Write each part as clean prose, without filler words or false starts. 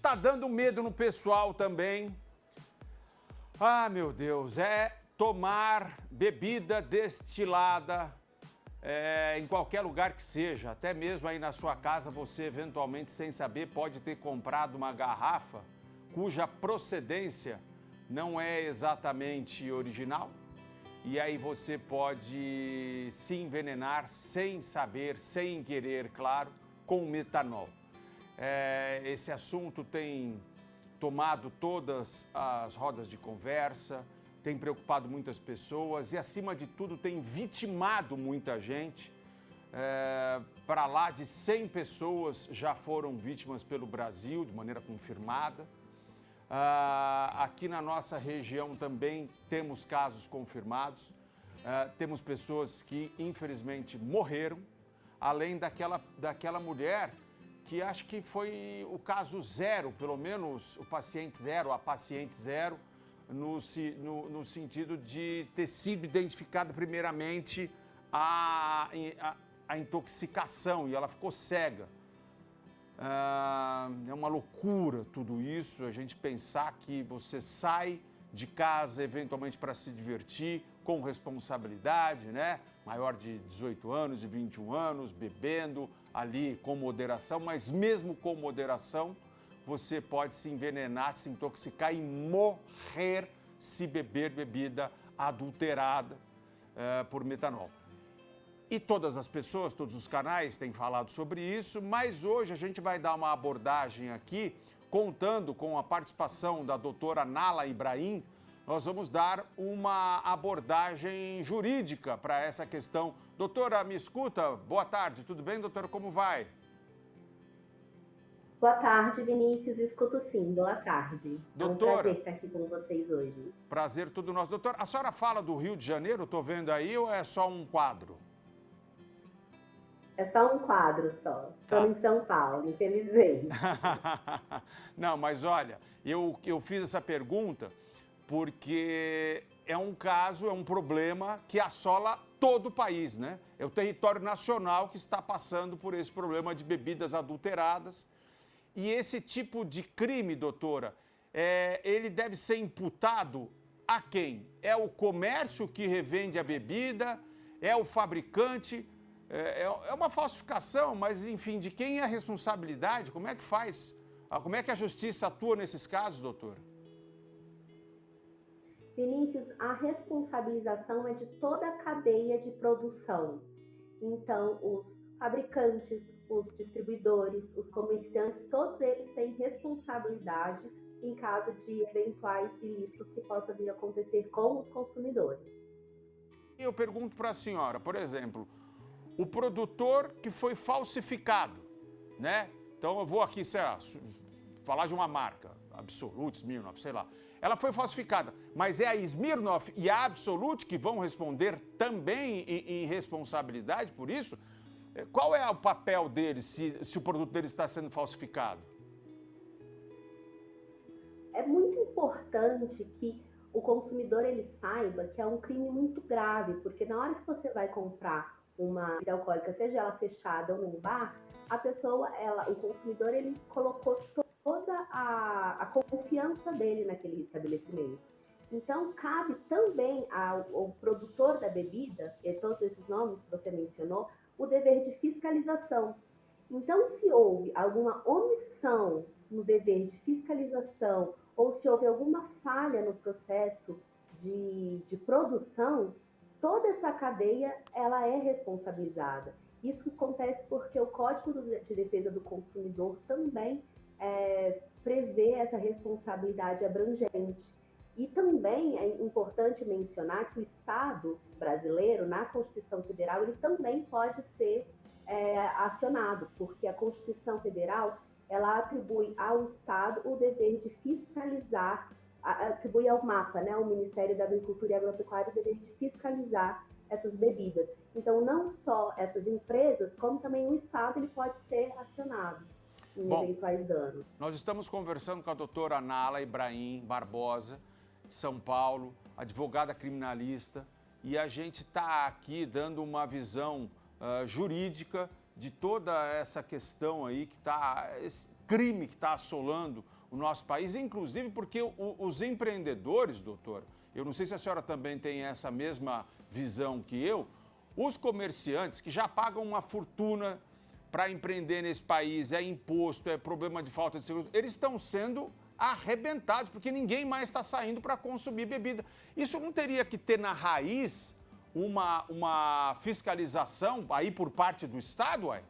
tá dando medo no pessoal também. Ah, meu Deus, é tomar bebida destilada em qualquer lugar que seja, até mesmo aí na sua casa, você eventualmente, sem saber, pode ter comprado uma garrafa cuja procedência não é exatamente original. E aí você pode se envenenar sem saber, sem querer, claro, com metanol. Esse assunto tem tomado todas as rodas de conversa, tem preocupado muitas pessoas e, acima de tudo, tem vitimado muita gente. Para lá de 100 pessoas já foram vítimas pelo Brasil, de maneira confirmada. Aqui na nossa região também temos casos confirmados. Temos pessoas que, infelizmente, morreram, além daquela mulher que acho que foi o caso zero, pelo menos o paciente zero, a paciente zero, no sentido de ter sido identificada primeiramente a intoxicação e ela ficou cega. É uma loucura tudo isso, a gente pensar que você sai de casa eventualmente para se divertir com responsabilidade, né? Maior de 18 anos, de 21 anos, bebendo ali com moderação, mas mesmo com moderação, você pode se envenenar, se intoxicar e morrer se beber bebida adulterada por metanol. E todas as pessoas, todos os canais têm falado sobre isso, mas hoje a gente vai dar uma abordagem aqui, contando com a participação da doutora Nala Ibrahim. Nós vamos dar uma abordagem jurídica para essa questão. Doutora, me escuta? Boa tarde, tudo bem, doutora? Como vai? Boa tarde, Vinícius. Escuto sim, boa tarde. Doutora, é um prazer estar aqui com vocês hoje. Prazer tudo nosso. Doutora, a senhora fala do Rio de Janeiro, estou vendo aí, ou é só um quadro? É só um quadro só. Estou em São Paulo, infelizmente. Não, mas olha, eu fiz essa pergunta porque é um caso, é um problema que assola todo o país, né? É o território nacional que está passando por esse problema de bebidas adulteradas. E esse tipo de crime, doutora, ele deve ser imputado a quem? É o comércio que revende a bebida? É o fabricante? É uma falsificação, mas, enfim, de quem é a responsabilidade? Como é que faz? Como é que a justiça atua nesses casos, doutora? Vinícius, a responsabilização é de toda a cadeia de produção. Então, os fabricantes, os distribuidores, os comerciantes, todos eles têm responsabilidade em caso de eventuais ilícitos que possam vir a acontecer com os consumidores. Eu pergunto para a senhora, por exemplo, o produtor que foi falsificado, né? Então eu vou aqui, sei lá, falar de uma marca, Absolut, Smirnoff, sei lá. Ela foi falsificada, mas é a Smirnoff e a Absolut que vão responder também em responsabilidade por isso? Qual é o papel deles se o produto deles está sendo falsificado? É muito importante que o consumidor ele saiba que é um crime muito grave, porque na hora que você vai comprar uma bebida alcoólica, seja ela fechada ou num bar, a pessoa, o consumidor, ele colocou toda a confiança dele naquele estabelecimento. Então, cabe também ao produtor da bebida, e todos esses nomes que você mencionou, o dever de fiscalização. Então, se houve alguma omissão no dever de fiscalização ou se houve alguma falha no processo de produção, toda essa cadeia ela é responsabilizada. Isso acontece porque o Código de Defesa do Consumidor também prevê essa responsabilidade abrangente. E também é importante mencionar que o Estado brasileiro, na Constituição Federal, ele também pode ser acionado, porque a Constituição Federal ela atribui ao Estado o dever de fiscalizar, atribui ao MAPA, né, o Ministério da Agricultura e Agropecuária, o dever de fiscalizar essas bebidas. Então, não só essas empresas, como também o Estado ele pode ser acionado em eventuais danos. Nós estamos conversando com a doutora Nala Ibrahim Barbosa, de São Paulo, advogada criminalista, e a gente está aqui dando uma visão jurídica de toda essa questão aí, esse crime que está assolando o nosso país, inclusive porque os empreendedores, doutor, eu não sei se a senhora também tem essa mesma visão que eu, os comerciantes que já pagam uma fortuna para empreender nesse país, é imposto, é problema de falta de segurança, eles estão sendo arrebentados, porque ninguém mais está saindo para consumir bebida. Isso não teria que ter na raiz uma fiscalização aí por parte do Estado, ué?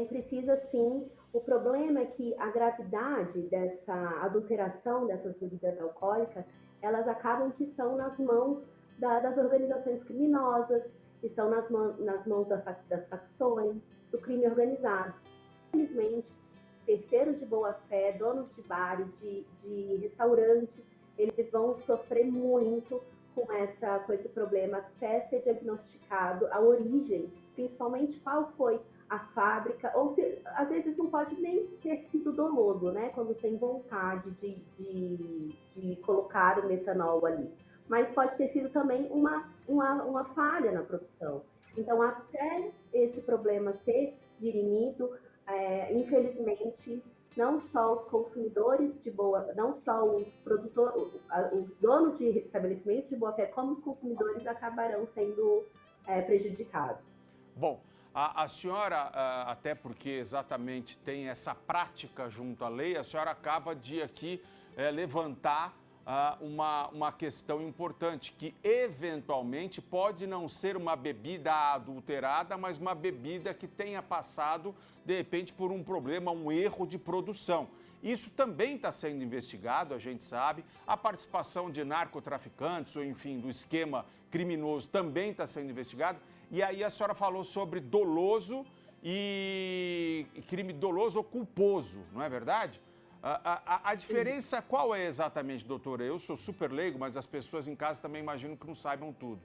Precisa sim. O problema é que a gravidade dessa adulteração dessas bebidas alcoólicas, elas acabam que estão nas mãos das organizações criminosas, estão nas mãos das facções, do crime organizado. Infelizmente, terceiros de boa-fé, donos de bares, de restaurantes, eles vão sofrer muito com esse problema até ser diagnosticado a origem, principalmente qual foi a fábrica, ou se às vezes não pode nem ter sido doloso, né? Quando tem vontade de colocar o metanol ali. Mas pode ter sido também uma falha na produção. Então, até esse problema ser dirimido, infelizmente, não só os consumidores não só os produtores, os donos de estabelecimentos de boa-fé, como os consumidores acabarão sendo prejudicados. Bom, a senhora, até porque exatamente tem essa prática junto à lei, a senhora acaba de aqui levantar uma questão importante, que eventualmente pode não ser uma bebida adulterada, mas uma bebida que tenha passado, de repente, por um problema, um erro de produção. Isso também está sendo investigado, a gente sabe. A participação de narcotraficantes, ou enfim, do esquema criminoso também está sendo investigado. E aí a senhora falou sobre doloso e crime doloso ou culposo, não é verdade? A diferença qual é exatamente, doutora? Eu sou super leigo, mas as pessoas em casa também imaginam que não saibam tudo.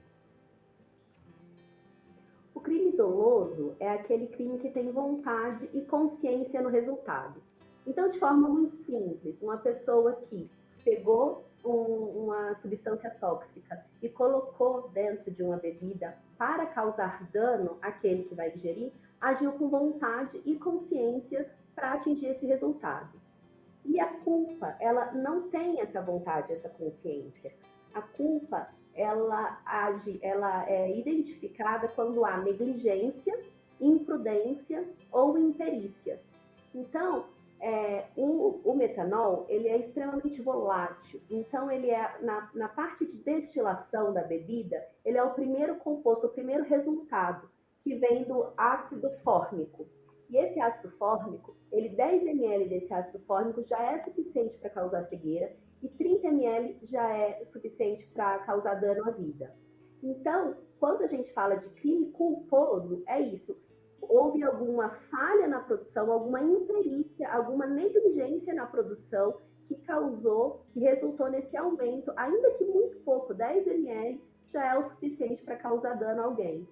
O crime doloso é aquele crime que tem vontade e consciência no resultado. Então, de forma muito simples, uma pessoa que pegou uma substância tóxica e colocou dentro de uma bebida para causar dano àquele que vai ingerir, agiu com vontade e consciência para atingir esse resultado. E a culpa, ela não tem essa vontade, essa consciência. A culpa, ela é identificada quando há negligência, imprudência ou imperícia. Então, o metanol, ele é extremamente volátil. Então, ele é, na parte de destilação da bebida, ele é o primeiro composto, o primeiro resultado, que vem do ácido fórmico. E esse ácido fórmico, 10 ml desse ácido fórmico já é suficiente para causar cegueira e 30 ml já é suficiente para causar dano à vida. Então, quando a gente fala de crime culposo, é isso. Houve alguma falha na produção, alguma imperícia, alguma negligência na produção que resultou nesse aumento, ainda que muito pouco, 10 ml já é o suficiente para causar dano a alguém.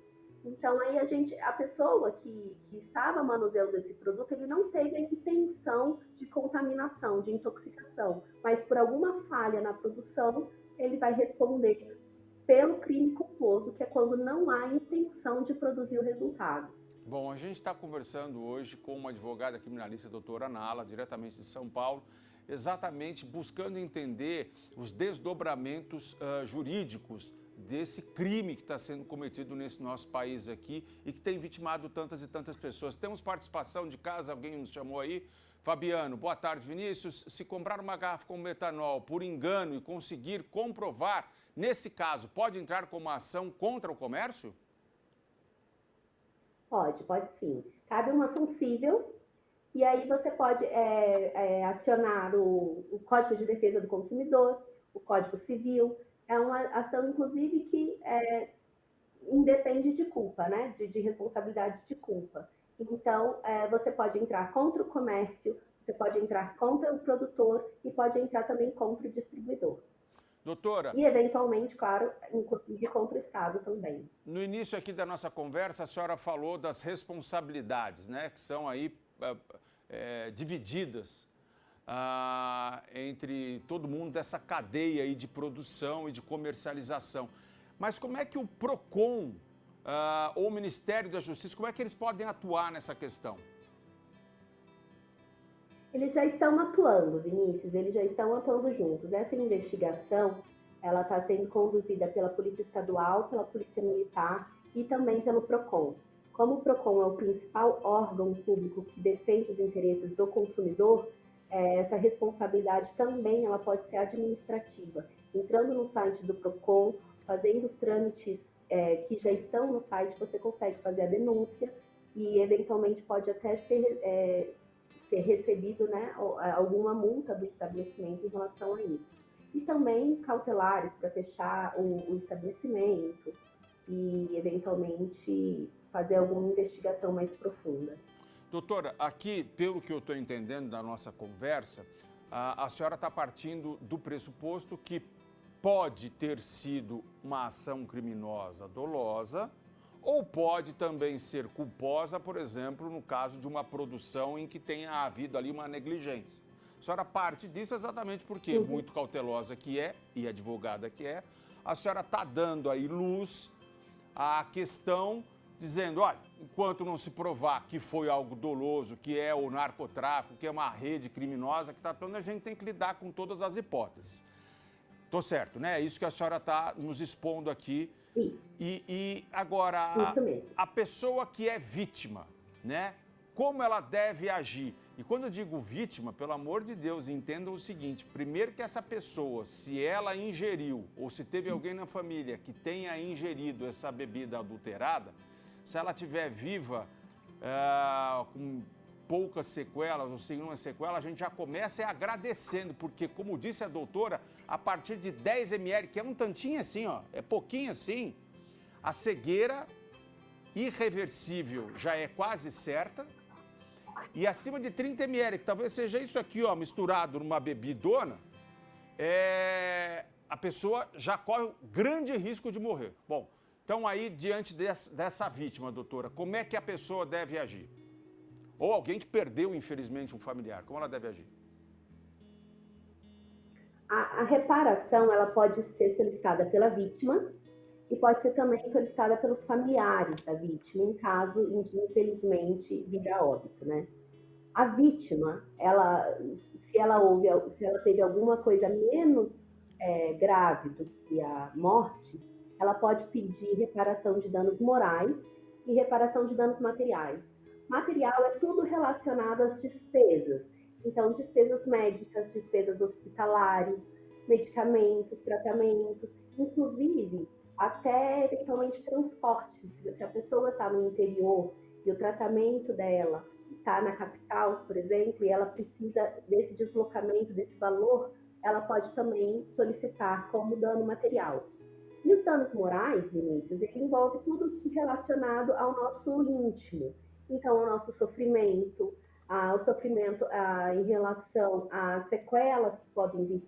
Então, aí a pessoa que estava manuseando esse produto, ele não teve a intenção de contaminação, de intoxicação, mas por alguma falha na produção, ele vai responder pelo crime culposo, que é quando não há intenção de produzir o resultado. Bom, a gente está conversando hoje com uma advogada criminalista, doutora Nala, diretamente de São Paulo, exatamente buscando entender os desdobramentos jurídicos desse crime que está sendo cometido nesse nosso país aqui e que tem vitimado tantas e tantas pessoas. Temos participação de casa, alguém nos chamou aí. Fabiano, boa tarde, Vinícius. Se comprar uma garrafa com metanol por engano e conseguir comprovar, nesse caso, pode entrar com uma ação contra o comércio? Pode sim. Cabe uma ação civil e aí você pode acionar o Código de Defesa do Consumidor, o Código Civil. É uma ação, inclusive, que independe de culpa, né? De responsabilidade de culpa. Então, você pode entrar contra o comércio, você pode entrar contra o produtor e pode entrar também contra o distribuidor. Doutora... E, eventualmente, claro, inclusive contra o Estado também. No início aqui da nossa conversa, a senhora falou das responsabilidades, né? Que são aí divididas entre todo mundo dessa cadeia aí de produção e de comercialização. Mas como é que o PROCON ou o Ministério da Justiça, como é que eles podem atuar nessa questão? Eles já estão atuando, Vinícius, eles já estão atuando juntos. Essa investigação, ela está sendo conduzida pela Polícia Estadual, pela Polícia Militar e também pelo PROCON. Como o PROCON é o principal órgão público que defende os interesses do consumidor, essa responsabilidade também ela pode ser administrativa. Entrando no site do PROCON, fazendo os trâmites que já estão no site, você consegue fazer a denúncia e, eventualmente, pode até ser recebido, né, alguma multa do estabelecimento em relação a isso. E também cautelares para fechar o estabelecimento e, eventualmente, fazer alguma investigação mais profunda. Doutora, aqui, pelo que eu estou entendendo da nossa conversa, a senhora está partindo do pressuposto que pode ter sido uma ação criminosa dolosa ou pode também ser culposa, por exemplo, no caso de uma produção em que tenha havido ali uma negligência. A senhora parte disso exatamente porque, muito cautelosa que é, e advogada que é, a senhora está dando aí luz à questão, dizendo, olha, enquanto não se provar que foi algo doloso, que é o narcotráfico, que é uma rede criminosa que está atuando, a gente tem que lidar com todas as hipóteses. Tô certo, né? É isso que a senhora está nos expondo aqui. Isso. E agora, Isso mesmo. a pessoa que é vítima, né? Como ela deve agir? E quando eu digo vítima, pelo amor de Deus, entendam o seguinte, primeiro que essa pessoa, se ela ingeriu, ou se teve alguém na família que tenha ingerido essa bebida adulterada, se ela estiver viva, com poucas sequelas ou sem uma sequela, a gente já começa agradecendo, porque, como disse a doutora, a partir de 10 ml, que é um tantinho assim, ó, é pouquinho assim, a cegueira irreversível já é quase certa, e acima de 30 ml, que talvez seja isso aqui, ó, misturado numa bebidona, a pessoa já corre grande risco de morrer. Bom, então aí, diante dessa vítima, doutora, como é que a pessoa deve agir? Ou alguém que perdeu, infelizmente, um familiar, como ela deve agir? A reparação, ela pode ser solicitada pela vítima e pode ser também solicitada pelos familiares da vítima, em caso de, infelizmente, vir a óbito, né? A vítima, se ela teve alguma coisa menos grave do que a morte, ela pode pedir reparação de danos morais e reparação de danos materiais. Material é tudo relacionado às despesas. Então, despesas médicas, despesas hospitalares, medicamentos, tratamentos, inclusive até eventualmente transporte. Se a pessoa está no interior e o tratamento dela está na capital, por exemplo, e ela precisa desse deslocamento, desse valor, ela pode também solicitar como dano material. E os danos morais, Vinícius, ele envolve tudo relacionado ao nosso íntimo. Então, o nosso sofrimento, o sofrimento em relação às sequelas que podem vir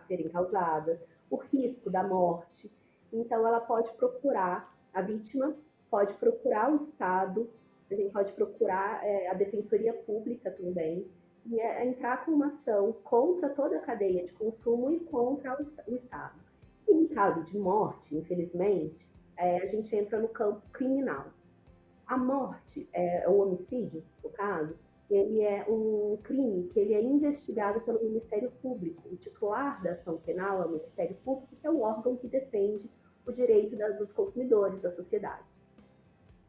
serem causadas, o risco da morte. Então, ela pode procurar, a vítima pode procurar o Estado, a gente pode procurar a Defensoria Pública também, e entrar com uma ação contra toda a cadeia de consumo e contra o Estado. E em caso de morte, infelizmente, a gente entra no campo criminal. A morte, o homicídio, no caso, ele é um crime que ele é investigado pelo Ministério Público. O titular da ação penal é o Ministério Público, que é o órgão que defende o direito dos consumidores, da sociedade.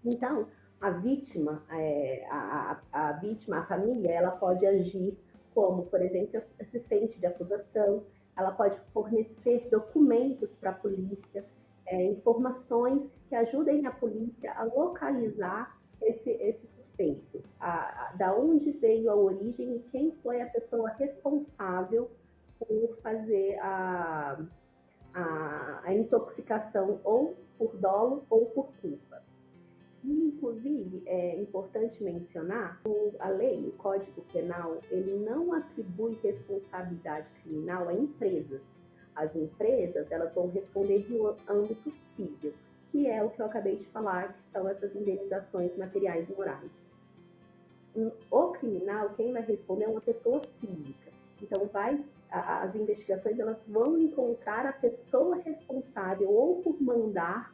Então, a vítima, a família, ela pode agir como, por exemplo, assistente de acusação, ela pode fornecer documentos para a polícia, informações que ajudem a polícia a localizar esse suspeito, da onde veio a origem e quem foi a pessoa responsável por fazer a intoxicação ou por dolo ou por culpa. Inclusive, é importante mencionar, a lei, o Código Penal, ele não atribui responsabilidade criminal a empresas. As empresas, elas vão responder no âmbito civil, que é o que eu acabei de falar, que são essas indenizações materiais e morais. O criminal, quem vai responder é uma pessoa física. Então, as investigações, elas vão encontrar a pessoa responsável ou por mandar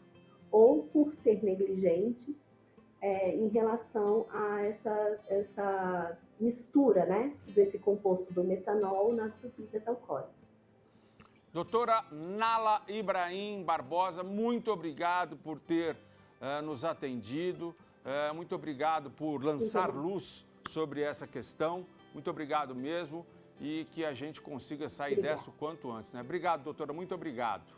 ou por ser negligente, em relação a essa mistura, né, desse composto do metanol nas bebidas alcoólicas. Doutora Nala Ibrahim Barbosa, muito obrigado por ter nos atendido, muito obrigado por lançar luz sobre essa questão, muito obrigado mesmo e que a gente consiga sair dessa o quanto antes, né? Obrigado, doutora, muito obrigado.